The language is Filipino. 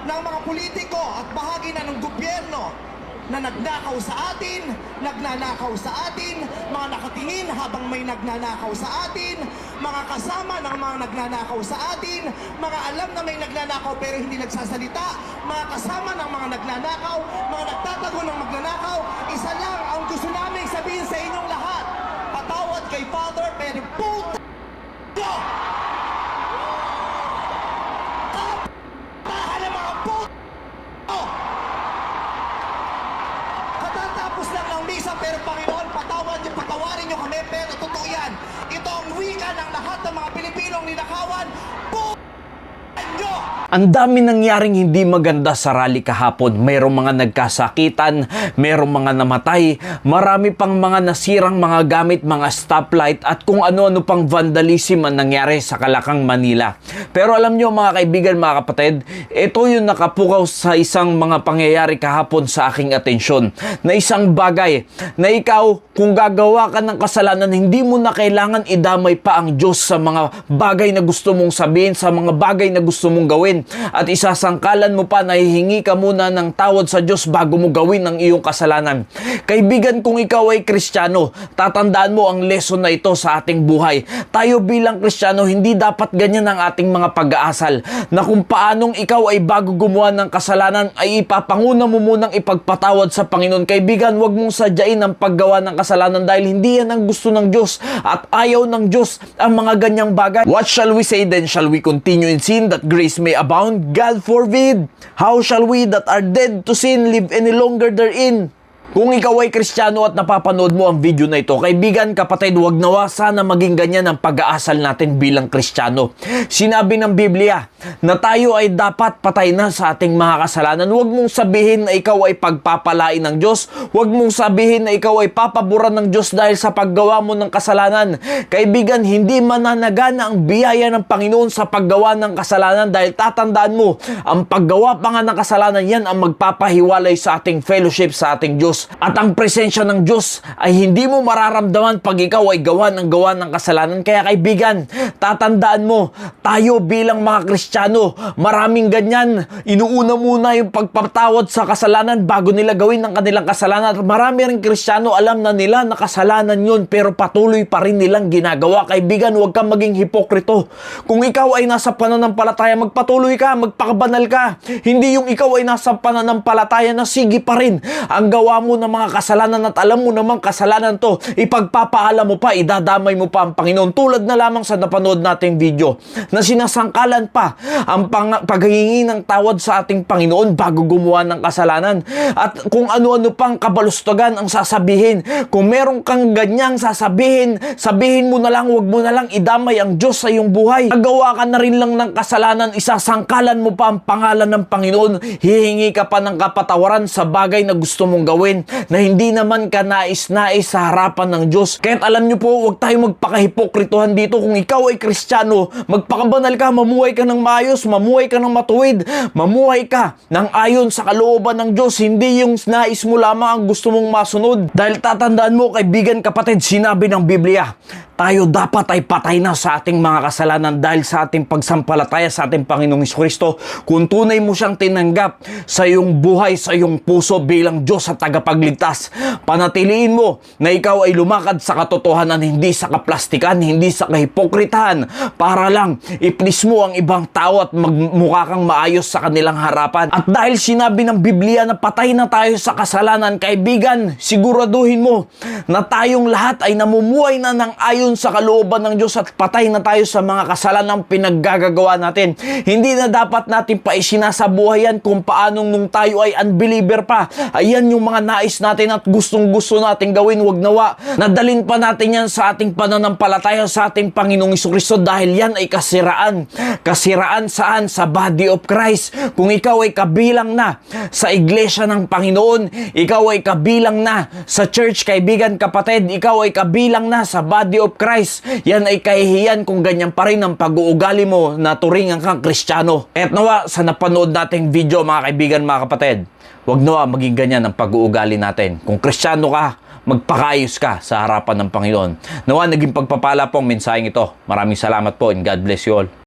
ng mga politiko at bahagi na ng gobyerno na nagnakaw sa atin, nagnanakaw sa atin, mga nakatingin habang may nagnanakaw sa atin, mga kasama ng mga nagnanakaw sa atin, mga alam na may nagnanakaw pero hindi nagsasalita, mga kasama ng mga nagnanakaw, mga nagtatago ng magnanakaw. Isa lang ang gusto namin sabihin sa inyong lahat: patawad kay Father, pero puta nyo! Tahan ng mga puta nyo! Katatapos lang ng misa, pero Panginoon, patawarin nyo kami, pero totoo yan. Ito ang wika ng lahat ng mga Pilipinong ninakawan. Puta nyo! Ang dami nangyaring hindi maganda sa rally kahapon. Mayroong mga nagkasakitan, mayroong mga namatay, marami pang mga nasirang mga gamit, mga stoplight at kung ano-ano pang vandalism ang nangyari sa Calacang, Manila. Pero alam nyo mga kaibigan, mga kapatid, ito yung nakapukaw sa isang mga pangyayari kahapon sa aking atensyon. Na isang bagay na ikaw, kung gagawa ka ng kasalanan, hindi mo na kailangan idamay pa ang Diyos sa mga bagay na gusto mong sabihin, sa mga bagay na gusto mong gawin. At isasangkalan mo pa na hihingi ka muna ng tawad sa Diyos bago mo gawin ang iyong kasalanan. Kaibigan, kung ikaw ay Kristiyano, tatandaan mo ang lesson na ito sa ating buhay. Tayo bilang Kristiyano, hindi dapat ganyan ang ating mga pag-aasal. Na kung paanong ikaw ay bago gumawa ng kasalanan, ay ipapanguna mo munang ipagpatawad sa Panginoon. Kaibigan, huwag mong sadyain ang paggawa ng kasalanan dahil hindi yan ang gusto ng Diyos at ayaw ng Diyos ang mga ganyang bagay. What shall we say then? Shall we continue in sin that grace may abound? God forbid. How shall we that are dead to sin live any longer therein? Kung ikaw ay Kristiyano at napapanood mo ang video na ito, kaibigan, kapatid, huwag nawa sana maging ganyan ang pag-aasal natin bilang Kristiyano. Sinabi ng Biblia na tayo ay dapat patay na sa ating mga kasalanan. Huwag mong sabihin na ikaw ay pagpapalain ng Diyos. Huwag mong sabihin na ikaw ay papaburan ng Diyos dahil sa paggawa mo ng kasalanan. Kaibigan, hindi mananagana ang biyaya ng Panginoon sa paggawa ng kasalanan dahil tatandaan mo, ang paggawa pa nga ng kasalanan, yan ang magpapahiwalay sa ating fellowship sa ating Diyos. At ang presensya ng Diyos ay hindi mo mararamdaman pag ikaw ay gawa ng kasalanan. Kaya kaibigan, tatandaan mo, tayo bilang mga Kristiyano, maraming ganyan. Inuuna muna yung pagpatawad sa kasalanan bago nila gawin ang kanilang kasalanan. At marami rin Kristiyano, alam na nila na kasalanan yun, pero patuloy pa rin nilang ginagawa. Kaibigan, huwag kang maging hipokrito. Kung ikaw ay nasa pananampalataya, magpatuloy ka, magpakabanal ka. Hindi yung ikaw ay nasa pananampalataya na sige pa rin ang gawa mo ng mga kasalanan at alam mo namang kasalanan to, ipagpapaalam mo pa, idadamay mo pa ang Panginoon. Tulad na lamang sa napanood nating video na sinasangkalan pa ang paghingi ng tawad sa ating Panginoon bago gumawa ng kasalanan. At kung ano-ano pang kabalustugan ang sasabihin. Kung meron kang ganyang sasabihin, sabihin mo na lang, huwag mo na lang idamay ang Diyos sa iyong buhay. Nagawa ka na rin lang ng kasalanan, isasangkalan mo pa ang pangalan ng Panginoon, hihingi ka pa ng kapatawaran sa bagay na gusto mong gawin na hindi naman ka nais-nais sa harapan ng Diyos. Kaya't alam nyo po, huwag tayo magpakahipokritohan dito. Kung ikaw ay Kristiyano, magpakabanal ka, mamuhay ka ng maayos, mamuhay ka ng matuwid, mamuhay ka ng ayon sa kalooban ng Diyos, hindi yung nais mo lamang ang gusto mong masunod. Dahil tatandaan mo, kaibigan, kapatid, sinabi ng Biblia, tayo dapat ay patay na sa ating mga kasalanan dahil sa ating pagsampalataya sa ating Panginoong Jesucristo. Kung tunay mo siyang tinanggap sa iyong buhay, sa iyong puso bilang Diyos at tagapagligtas, panatiliin mo na ikaw ay lumakad sa katotohanan, hindi sa kaplastikan, hindi sa kahipokritahan, para lang i-please mo ang ibang tao at magmukha kang maayos sa kanilang harapan. At dahil sinabi ng Biblia na patay na tayo sa kasalanan, kaibigan, siguraduhin mo na tayong lahat ay namumuhay na ng ayon sa kalooban ng Diyos at patay na tayo sa mga kasalanang pinaggagawa natin. Hindi na dapat natin pa isinasabuhayan kung paano nung tayo ay unbeliever pa. Ayan yung mga nais natin at gustong-gusto natin gawin. Huwag nawa, nadalin pa natin yan sa ating pananampalataya sa ating Panginoong Jesucristo dahil yan ay kasiraan. Kasiraan saan? Sa body of Christ. Kung ikaw ay kabilang na sa iglesia ng Panginoon, ikaw ay kabilang na sa church, kaibigan, kapatid, ikaw ay kabilang na sa body of Christ, yan ay kahihiyan kung ganyan pa rin ang pag-uugali mo na turingan kang Kristiyano. At nawa, sa napanood nating video, mga kaibigan, mga kapatid, huwag nawa maging ganyan ang pag-uugali natin. Kung Kristiyano ka, magpakaayos ka sa harapan ng Panginoon. Nawa, naging pagpapala po ang mensaheng ito. Maraming salamat po and God bless you all.